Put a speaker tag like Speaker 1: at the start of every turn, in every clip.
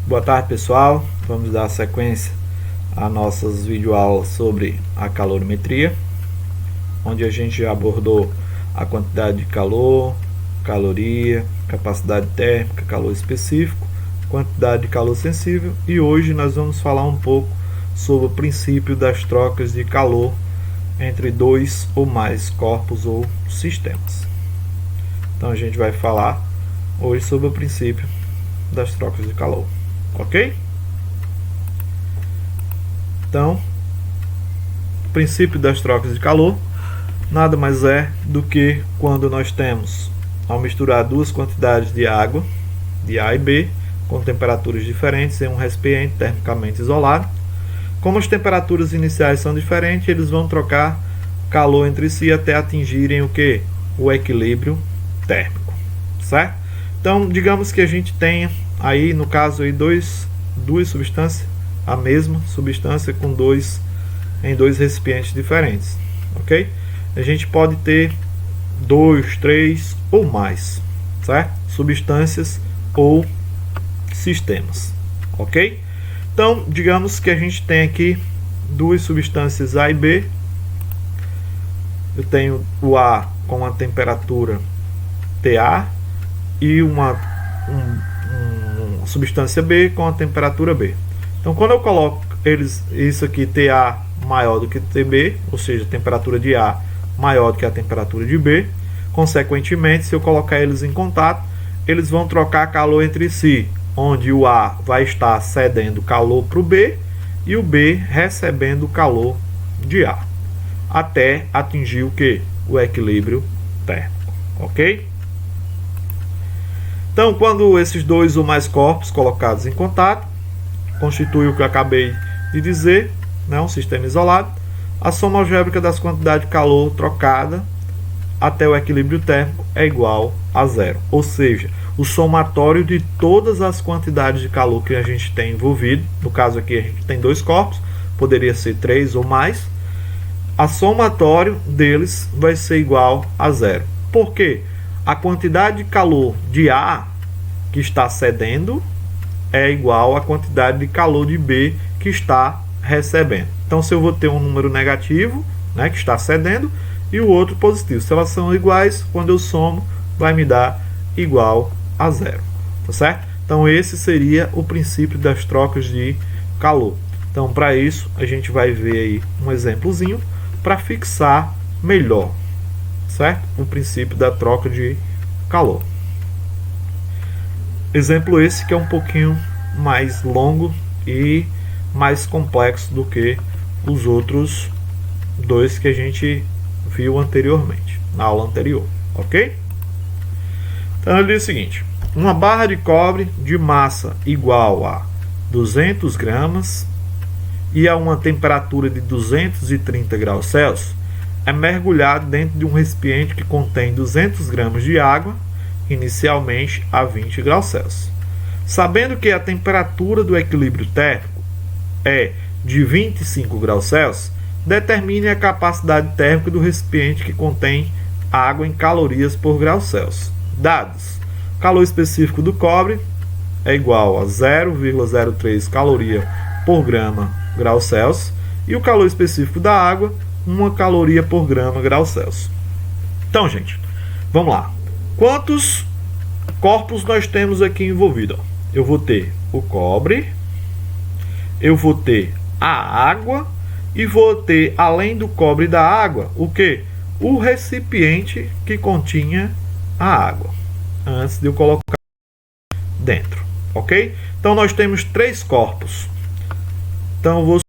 Speaker 1: Boa tarde, pessoal. Vamos dar sequência a nossas videoaulas sobre a calorimetria, onde a gente já abordou a quantidade de calor, caloria, capacidade térmica, calor específico, quantidade de calor sensível, e hoje nós vamos falar um pouco sobre o princípio das trocas de calor entre dois ou mais corpos ou sistemas. Então a gente vai falar hoje sobre o princípio das trocas de calor, ok? Então, o princípio das trocas de calor nada mais é do que quando nós temos, ao misturar duas quantidades de água, de A e B, com temperaturas diferentes em um recipiente termicamente isolado. Como as temperaturas iniciais são diferentes, eles vão trocar calor entre si até atingirem o que? O equilíbrio térmico, certo? Então, digamos que a gente tenha aí, no caso aí, duas substâncias, a mesma substância em dois recipientes diferentes, ok? A gente pode ter 2, 3 ou mais, certo? Substâncias ou sistemas, ok? Então, digamos que a gente tem aqui duas substâncias A e B. Eu tenho o A com a temperatura TA e uma substância B com a temperatura B. Então, quando eu coloco isso aqui, TA maior do que TB, ou seja, a temperatura de A maior do que a temperatura de B, consequentemente, se eu colocar eles em contato, eles vão trocar calor entre si, onde o A vai estar cedendo calor para o B e o B recebendo calor de A, até atingir o que? O equilíbrio térmico, ok? Então, quando esses dois ou mais corpos colocados em contato, constitui o que eu acabei de dizer, né, um sistema isolado, a soma algébrica das quantidades de calor trocada até o equilíbrio térmico é igual a zero. Ou seja, o somatório de todas as quantidades de calor que a gente tem envolvido, no caso aqui a gente tem dois corpos, poderia ser 3 ou mais, a somatório deles vai ser igual a zero. Por quê? A quantidade de calor de A que está cedendo é igual à quantidade de calor de B que está recebendo. Então, se eu vou ter um número negativo, né, que está cedendo, e o outro positivo, se elas são iguais, quando eu somo, vai me dar igual a zero, tá certo? Então, esse seria o princípio das trocas de calor. Então, para isso, a gente vai ver aí um exemplozinho para fixar melhor, certo? O princípio da troca de calor. Exemplo esse que é um pouquinho mais longo e mais complexo do que os outros dois que a gente viu anteriormente, na aula anterior, ok? Então ele diz o seguinte: uma barra de cobre de massa igual a 200 gramas e a uma temperatura de 230 graus Celsius é mergulhado dentro de um recipiente que contém 200 gramas de água, inicialmente a 20 graus Celsius. Sabendo que a temperatura do equilíbrio térmico é de 25 graus Celsius, determine a capacidade térmica do recipiente que contém água em calorias por grau Celsius. Dados: calor específico do cobre é igual a 0,03 caloria por grau Celsius e o calor específico da água, 1 caloria por grau Celsius. Então, gente, vamos lá. Quantos corpos nós temos aqui envolvidos? Eu vou ter o cobre, eu vou ter a água e vou ter, além do cobre e da água, o que? O recipiente que continha a água, antes de eu colocar dentro, ok? Então nós temos três corpos. Então eu vou o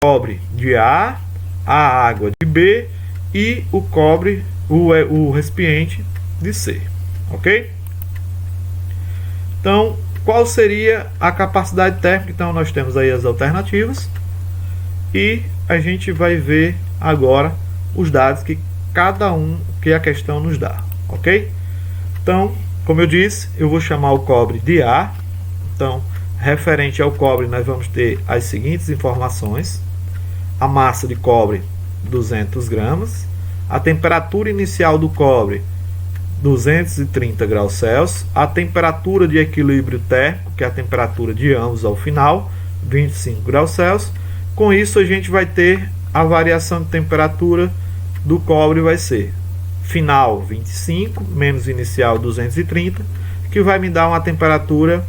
Speaker 1: cobre de A água de B e o cobre, o recipiente de C, ok? Então, qual seria a capacidade térmica? Então nós temos aí as alternativas e a gente vai ver agora os dados que cada um que a questão nos dá, ok? Então, como eu disse, eu vou chamar o cobre de A. Então, referente ao cobre, nós vamos ter as seguintes informações: a massa de cobre 200 gramas, a temperatura inicial do cobre 230 graus Celsius, a temperatura de equilíbrio térmico, que é a temperatura de ambos ao final, 25 graus Celsius. Com isso a gente vai ter a variação de temperatura do cobre, vai ser final 25 menos inicial 230, que vai me dar uma temperatura,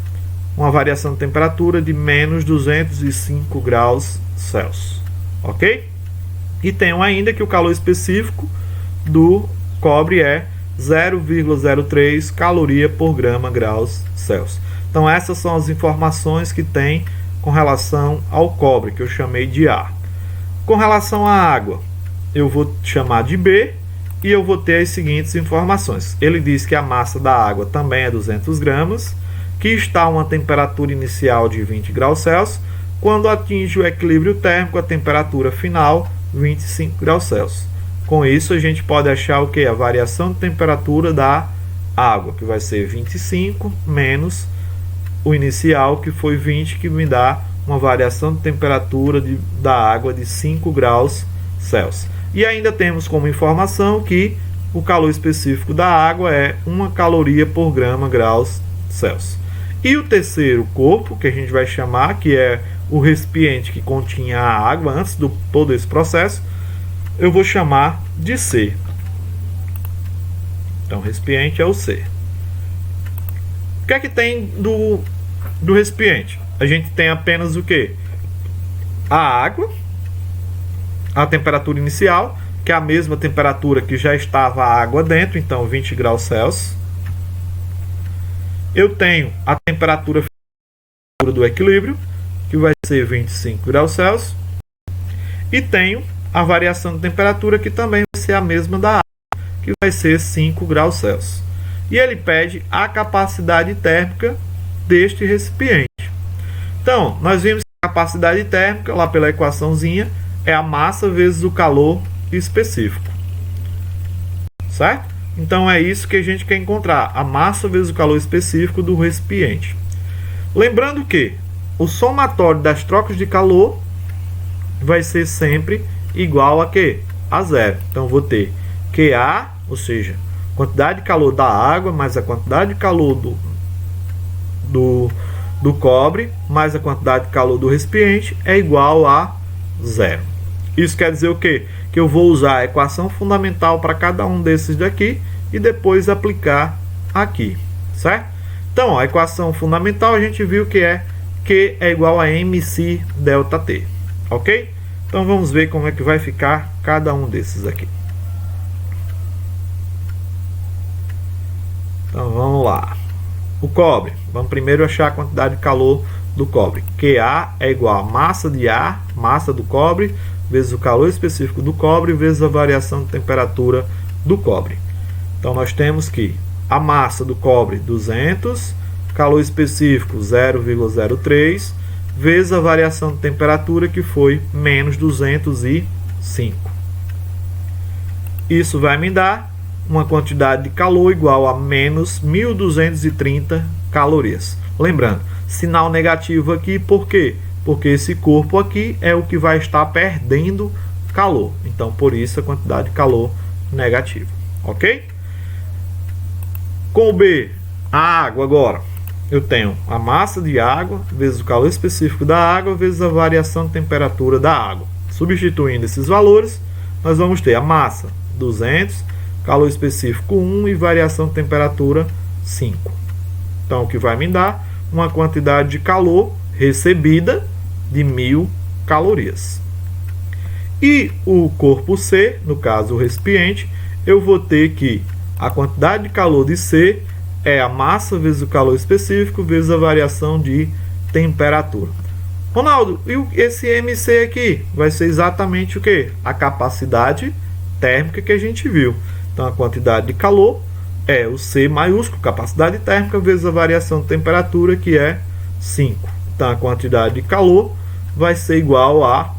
Speaker 1: uma variação de temperatura de menos 205 graus Celsius, ok? E tenho ainda que o calor específico do cobre é 0,03 caloria por grama graus Celsius. Então essas são as informações que tem com relação ao cobre, que eu chamei de A. Com relação à água, eu vou chamar de B e eu vou ter as seguintes informações. Ele diz que a massa da água também é 200 gramas, que está a uma temperatura inicial de 20 graus Celsius, quando atinge o equilíbrio térmico, a temperatura final 25 graus Celsius. Com isso a gente pode achar o que? A variação de temperatura da água, que vai ser 25 menos o inicial, que foi 20, que me dá uma variação de temperatura da água de 5 graus Celsius. E ainda temos como informação que o calor específico da água é 1 caloria por grama graus Celsius. E o terceiro corpo, que a gente vai chamar, que é o recipiente que continha a água antes de todo esse processo, eu vou chamar de C. Então, recipiente é o C. O que é que tem do recipiente? A gente tem apenas o que? A água, a temperatura inicial, que é a mesma temperatura que já estava a água dentro, então 20 graus Celsius. Eu tenho a temperatura do equilíbrio, que vai ser 25 graus Celsius. E tenho a variação de temperatura, que também vai ser a mesma da água, que vai ser 5 graus Celsius. E ele pede a capacidade térmica deste recipiente. Então, nós vimos que a capacidade térmica, lá pela equaçãozinha, é a massa vezes o calor específico. Certo? Então é isso que a gente quer encontrar, a massa vezes o calor específico do recipiente. Lembrando que o somatório das trocas de calor vai ser sempre igual a quê? A zero. Então eu vou ter QA, ou seja, quantidade de calor da água mais a quantidade de calor do cobre mais a quantidade de calor do recipiente é igual a zero. Isso quer dizer o quê? Que eu vou usar a equação fundamental para cada um desses daqui e depois aplicar aqui, certo? Então, ó, a equação fundamental a gente viu que é Q é igual a MC delta T, ok? Então vamos ver como é que vai ficar cada um desses aqui. Então vamos lá. O cobre, vamos primeiro achar a quantidade de calor do cobre. QA é igual a massa de ar, massa do cobre, vezes o calor específico do cobre, vezes a variação de temperatura do cobre. Então nós temos que a massa do cobre 200, calor específico 0,03, vezes a variação de temperatura, que foi menos 205. Isso vai me dar uma quantidade de calor igual a menos 1230 calorias. Lembrando, sinal negativo aqui, por quê? Porque esse corpo aqui é o que vai estar perdendo calor. Então, por isso a quantidade de calor negativa. Ok? Com o B, a água agora. Eu tenho a massa de água vezes o calor específico da água vezes a variação de temperatura da água. Substituindo esses valores, nós vamos ter a massa 200, calor específico 1 e variação de temperatura 5. Então, o que vai me dar uma quantidade de calor recebida de 1000 calorias. E o corpo C, no caso o recipiente, eu vou ter que a quantidade de calor de C é a massa vezes o calor específico vezes a variação de temperatura. Ronaldo, e esse MC aqui vai ser exatamente o que? A capacidade térmica que a gente viu. Então a quantidade de calor é o C maiúsculo, capacidade térmica, vezes a variação de temperatura, que é 5. Então a quantidade de calor vai ser igual a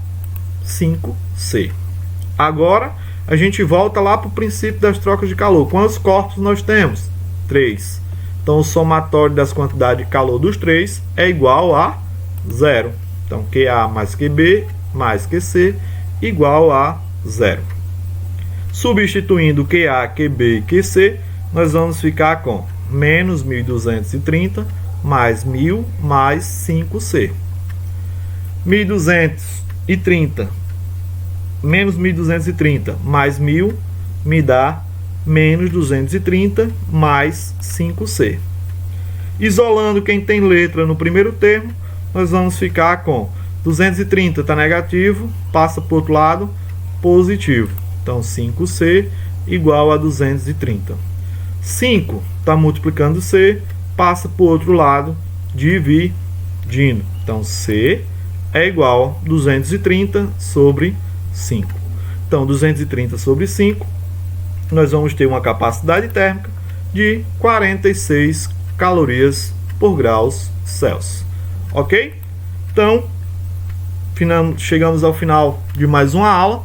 Speaker 1: 5C. Agora a gente volta lá para o princípio das trocas de calor. Quantos corpos nós temos? 3. Então o somatório das quantidades de calor dos 3 é igual a 0. Então QA mais QB mais QC igual a 0. Substituindo QA, QB e QC, nós vamos ficar com menos 1.230 mais 1.000 mais 5C. 1.230 menos 1.230 mais 1.000 me dá menos 230 mais 5C. Isolando quem tem letra no primeiro termo, nós vamos ficar com 230 está negativo, passa para o outro lado, positivo. Então 5C igual a 230. 5 está multiplicando C, passa para o outro lado, dividindo. Então C é igual a 230 sobre 5. Então 230 sobre 5, nós vamos ter uma capacidade térmica de 46 calorias por graus Celsius. Ok? Então, chegamos ao final de mais uma aula.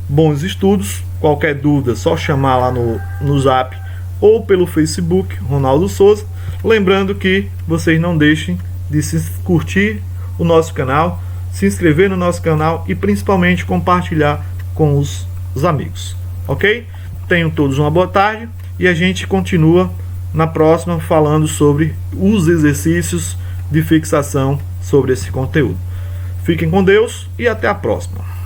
Speaker 1: Bons estudos. Qualquer dúvida, só chamar lá no Zap ou pelo Facebook, Ronaldo Souza. Lembrando que vocês não deixem de curtir o nosso canal, se inscrever no nosso canal e principalmente compartilhar com os amigos. Ok? Tenham todos uma boa tarde e a gente continua na próxima falando sobre os exercícios de fixação sobre esse conteúdo. Fiquem com Deus e até a próxima.